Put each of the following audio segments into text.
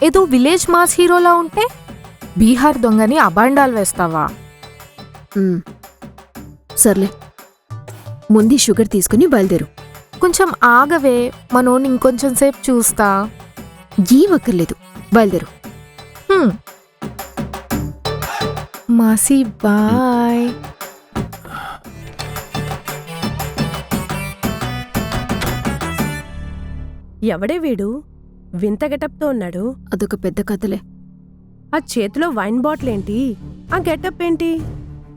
ఏదో village mass హీరోలా ఉంటే బీహార్ దొంగని అబాండాలు వేస్తావా? సర్లే, ముందు షుగర్ తీసుకుని బయలుదేరు. కొంచెం ఆగవే, మనోని ఇంకొంచెం సేపు చూస్తా. ఒక్కర్లేదు, బయలుదేరు. మాసి బాయ్. ఎవడే వీడు? వింత గెటప్తో ఉన్నాడు. అదొక పెద్ద కథలే. ఆ చేతిలో వైన్ బాటిల్ ఏంటి? ఆ గెటప్ ఏంటి?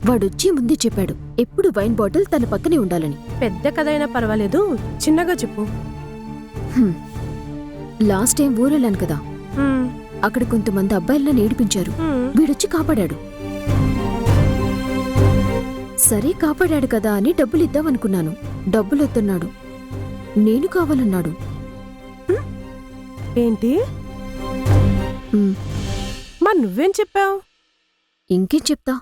వాడొచ్చి ముందే చెప్పాడు ఎప్పుడు వైన్ బాటిల్ తన పక్కనే ఉండాలని. పెద్ద కథ అయినా పర్వాలేదు, చిన్నగా చెప్పు. లాస్ట్ టైం ఊరెళ్ళాను కదా, అక్కడ కొంతమంది అబ్బాయిలను ఏడిపించారు. వీడొచ్చి కాపాడాడు. సరే కాపాడాడు కదా అని డబ్బులిద్దామనుకున్నాను. డబ్బులొద్దన్నాడు. నేను కావాలన్నాడు. ఏంటి? మరి నువ్వేం చెప్పావు? ఇంకేం చెప్తా,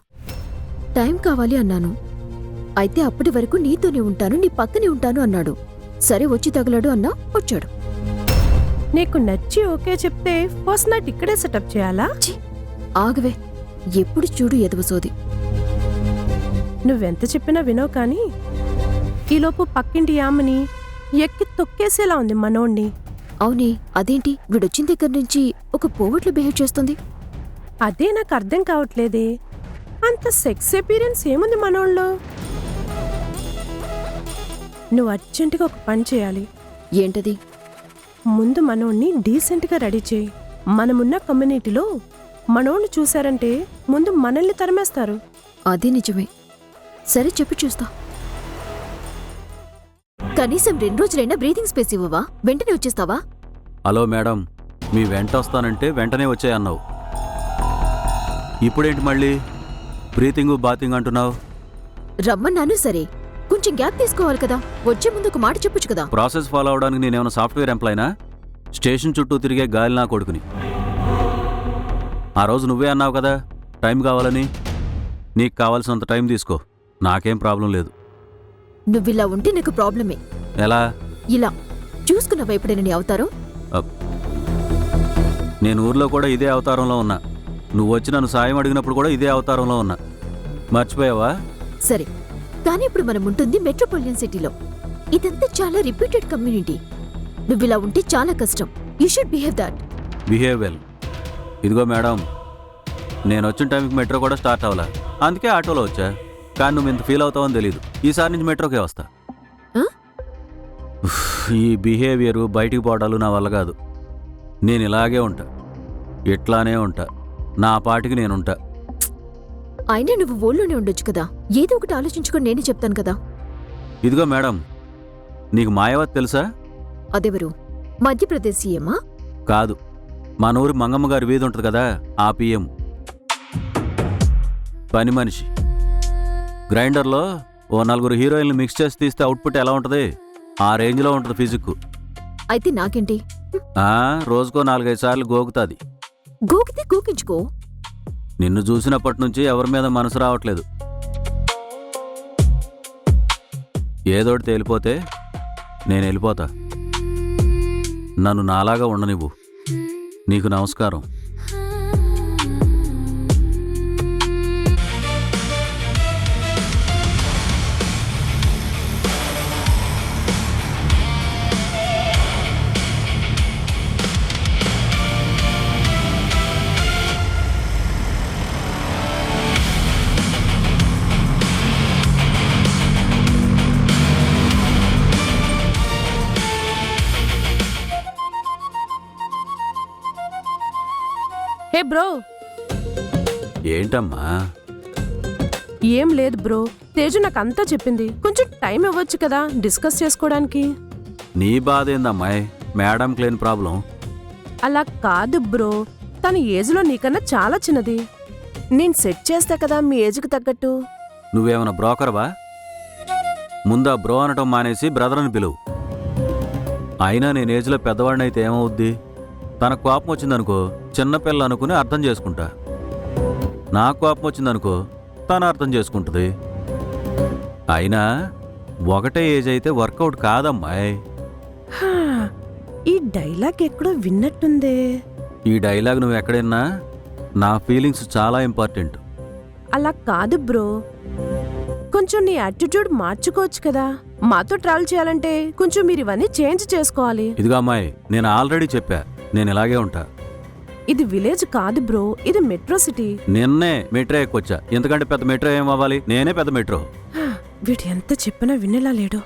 టైం కావాలి అన్నాను. అయితే అప్పటి వరకు నీతోనే ఉంటాను, నీ పక్కనే ఉంటాను అన్నాడు. సరే వచ్చి తగలాడు అన్నా, వచ్చాడు. నీకు నచ్చి ఓకే చెప్తే ఫస్ట్ నైట్ ఇక్కడే సెటప్ చేయాలా? ఆగవే, ఎప్పుడు చూడు ఎదవసోది. నువ్వెంత చెప్పినా వినవు కానీ ఈలోపు పక్కింటి యామని ఎక్కి తొక్కేసేలా ఉంది మనోణ్ణి. అవునే, అదేంటి వీడొచ్చిన దగ్గర నుంచి ఒక పోవట్లు బిహేవ్ చేస్తుంది? అదే నాకు అర్థం కావట్లేదే. అంత సెక్స్ ఎపీరియన్స్ ఏముంది మనోళ్ళలో? నువ్వు అర్జెంటుగా ఒక పని చేయాలి. ఏంటది? ముందు మనోణ్ణి డీసెంట్గా రెడీ చేయి. మనమున్న కమ్యూనిటీలో మనోణ్ణి చూశారంటే ముందు మనల్ని తరిమేస్తారు. అదే నిజమే. సరే చెప్పి చూస్తా. కనీసం 2 రోజులైనా బ్రీతింగ్ స్పేస్ ఇవ్వవా? వెంటనే వచ్చేస్తావా? హలో మేడం, మీ వెంట వస్తానంటే వెంటనే వచ్చాయన్నావు. ఇప్పుడేంటి మళ్ళీ బ్రీతింగ్ బాతింగ్ అంటున్నావు? రమ్మన్నాను సరే, కొంచెం గ్యాప్ తీసుకోవాలి కదా. వచ్చే ముందు ఒక మాట చెప్పొచ్చు కదా. ప్రాసెస్ ఫాలో అవడానికి నేనేమైనా సాఫ్ట్వేర్ ఎంప్లాయినా? స్టేషన్ చుట్టూ తిరిగే గాలి నా కొడుకుని. ఆ రోజు నువ్వే అన్నావు కదా టైం కావాలని. నీకు కావాల్సినంత టైం తీసుకో, నాకేం ప్రాబ్లం లేదు. నువ్విలా ఉంటే నాకు ప్రాబ్లమే. ఎలా? ఇలా చూసుకున్నావా ఎప్పుడైనా నీ అవతారం? నేను ఊర్లో కూడా ఇదే అవతారంలో ఉన్నా. నువ్వు వచ్చి నన్ను సాయం అడిగినప్పుడు కూడా ఇదే అవతారంలో ఉన్నా. మర్చిపోయావా? సరే, కానీ ఇప్పుడు మనం ఉంటుంది మెట్రోపాలిటన్ సిటీలో. ఇదంతా చాలా రిపీటెడ్ కమ్యూనిటీ. నువ్విలా ఉంటే చాలా కష్టం. You should behave that. Behave well. ఇదిగో మేడం, నేను వచ్చిన టైంకి మెట్రో కూడా స్టార్ట్ అవ్వాలా, అందుకే ఆటోలో వచ్చా. కానీ నువ్వు ఇంత ఫీల్ అవుతావని తెలీదు. ఈసారి నుంచి మెట్రోకే వస్తా. ఈ బిహేవియరు బయటికి పోవడాలు నా వల్ల కాదు. నేను ఇలాగే ఉంటా, ఇట్లానే ఉంటా, నా పాటికి నేనుంటా. అయినా నువ్వు ఊళ్ళోనే ఉండొచ్చు కదా. ఏదో ఒకటి ఆలోచించుకొని నేనే చెప్తాను కదా. ఇదిగో మేడం, నీకు మాయావతి తెలుసా? అదెవరు? మధ్యప్రదేశ్ సీఎమా? కాదు, మన ఊరి మంగమ్మ గారి వీధి ఉంటుంది కదా, ఆ పిఎం. పని మనిషి. గ్రైండర్లో ఓ 4 హీరోయిన్లు మిక్స్ చేసి తీస్తే అవుట్పుట్ ఎలా ఉంటుంది? ఆ రేంజ్లో ఉంటుంది ఫిజిక్. అయితే నాకేంటి? రోజుకో 4-5 సార్లు గోకుతాది. గోకితే గోకించుకో. నిన్ను చూసినప్పటి నుంచి ఎవరి మీద మనసు రావట్లేదు. ఏదోటి తేలిపోతే నేను వెళ్ళిపోతా. నన్ను నాలాగా ఉండనివ్వు. నీకు నమస్కారం. హే బ్రో. ఏంటమ్మా? ఏం లేదు బ్రో, తేజు నాకు అంతా చెప్పింది. కొంచెం టైం ఇవ్వచ్చు కదా డిస్కస్ చేసుకోవడానికి. నీ బాధ ఏందమ్మాయి? మేడం లేని ప్రాబ్లం. అలా కాదు బ్రో, తన ఏజ్లో నీకన్నా చాలా చిన్నది. నేను సెట్ చేస్తా కదా మీ ఏజ్కి తగ్గట్టు. నువ్వేమైనా బ్రోకర్వా? ముందా బ్రో అనటం మానేసి బ్రదర్ అని పిలువు. అయినా నేను ఏజ్లో పెద్దవాడినైతే ఏమవుద్ది? తన కోపం వచ్చిందనుకో చిన్నపిల్ల అనుకుని అర్థం చేసుకుంటా. నా కోపం వచ్చిందనుకో తను అర్థం చేసుకుంటుంది. అయినా ఒకటే ఏజ్ అయితే వర్కౌట్ కాదమ్మాయి. ఈ డైలాగ్ ఎక్కడో విన్నట్టుందే. ఈ డైలాగ్ నువ్వు ఎక్కడైనా నా ఫీలింగ్స్ చాలా ఇంపార్టెంట్. అలా కాదు బ్రో, కొంచెం నీ యాటిట్యూడ్ మార్చుకోవచ్చు కదా. మాతో ట్రావెల్ చేయాలంటే కొంచెం మీరు ఇవన్నీ చేంజ్ చేసుకోవాలి. ఇదిగో అమ్మాయి, నేను ఆల్రెడీ చెప్పా, నేను ఇలాగే ఉంటా. ఇది విలేజ్ కాదు బ్రో, ఇది మెట్రో సిటీ. నిన్నే మెట్రో ఎక్కొచ్చా, ఎందుకంటే పెద్ద మెట్రో ఏం అవ్వాలి, నేనే పెద్ద మెట్రో. వీడు ఎంత చెప్పినా వినేలా లేడు.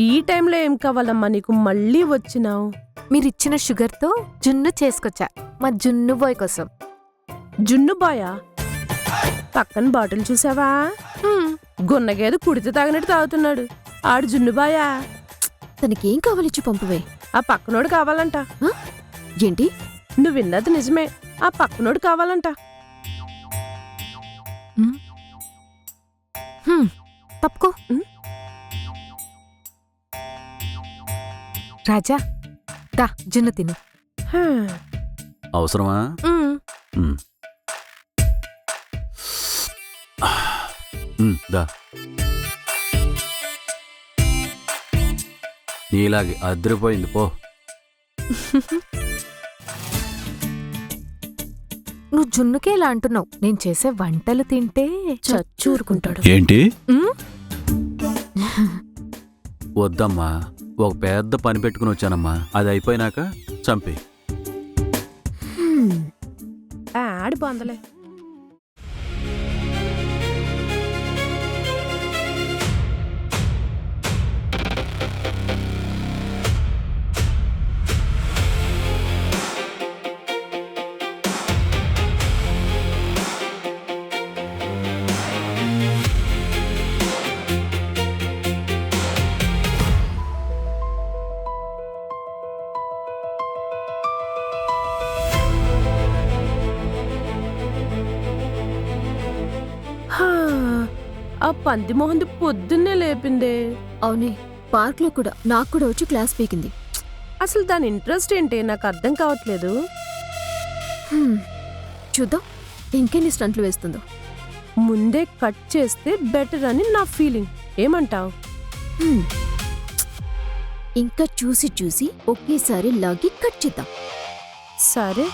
ఈ టైంలో ఏం కావాలమ్మా నీకు, మళ్ళీ వచ్చినావు? మీరిచ్చిన షుగర్తో జున్ను చేసుకొచ్చా, మా జున్ను బాయ్ కోసం. జున్ను బాయా? పక్కన బాటిల్ చూసావా? గున్నగేది కుడితే తాగినట్టు తాగుతున్నాడు. ఆడు జున్ను బాయా? తనకేం కావాలిచ్చి పంపువే. ఆ పక్కనోడు కావాలంట. ఏంటి? నువ్వు విన్నది నిజమే, ఆ పక్కనోడు కావాలంట. తప్పుకో. రాజా, దా జున్ను తిను. అవసరమా? దా. నీలాగే అదిరిపోయింది పో. నువ్వు జున్నుకే ఇలా అంటున్నావు, నేను చేసే వంటలు తింటే చచ్చూరుకుంటాడు. ఏంటి? ఉమ్, వద్దమ్మా, ఒక పెద్ద పని పెట్టుకుని వచ్చానమ్మా, అది అయిపోయినాక చంపి. ఆడి బాందలే. ఆ పంది మొహంది పొద్దున్నే లేపిందే. అవునే, పార్క్లో కూడా నాకు కూడా వచ్చి క్లాస్ పీకింది. అసలు దాని ఇంట్రెస్ట్ ఏంటి నాకు అర్థం కావట్లేదు. చూద్దాం ఇంకెన్ని స్టంట్లు వేస్తుందో. ముందే కట్ చేస్తే బెటర్ అని నా ఫీలింగ్. ఏమంటావ్? ఇంకా చూసి చూసి ఒకేసారి లాగి కట్ చేద్దాం. సరే.